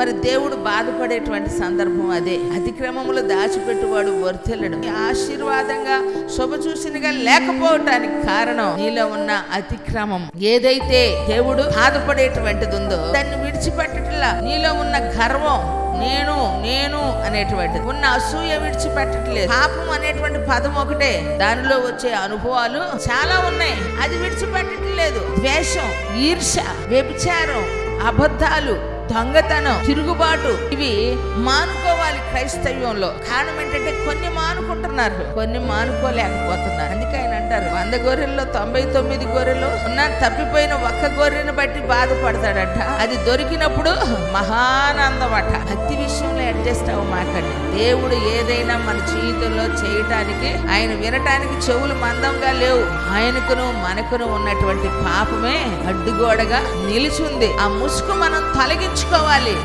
మరి దేవుడు బాధపడేటువంటి సందర్భం అదే. అతిక్రమములు దాచిపెట్టువాడు వర్ధిల్లడు. ఆశీర్వాదంగా శుభసూచనగా లేకపోవటానికి కారణం నీలో ఉన్న అతిక్రమం. ఏదైతే దేవుడు బాధపడేటువంటిది ఉందో దాన్ని విడిచిపెట్టట్లా. నీలో ఉన్న గర్వం, నేను నేను అనేటువంటిది, ఉన్న అసూయ విడిచిపెట్టట్లేదు. పాపం అనేటువంటి పదం ఒకటే, దానిలో వచ్చే అనుభవాలు చాలా ఉన్నాయి, అది విడిచిపెట్టట్లేదు. ద్వేషం, ఈర్ష్య, వ్యభిచారం, అబద్ధాలు, దొంగతనం, తిరుగుబాటు, ఇవి మానుకోవాలి క్రైస్తవ్యంలో. కారణం ఏంటంటే కొన్ని మానుకుంటున్నారు, కొన్ని మానుకోలేకపోతున్నారు. అందుకే ఆయన అంటారు 100 గొర్రెల్లో 99 గొర్రెలు ఉన్న తప్పిపోయిన ఒక్క గొర్రెను బట్టి బాధపడతాడట. అది దొరికినప్పుడు మహానందం అట. భక్తి విషయంలో అడ్జస్ట్ అవ్వమాకండి. దేవుడు ఏదైనా మన జీవితంలో చేయటానికి, ఆయన వినటానికి చెవులు మందంగా లేవు. ఆయనకును మనకును ఉన్నటువంటి పాపమే అడ్డుగోడగా నిలిచింది. ఆ ముసుగు మనం తొలగించుకోవాలి.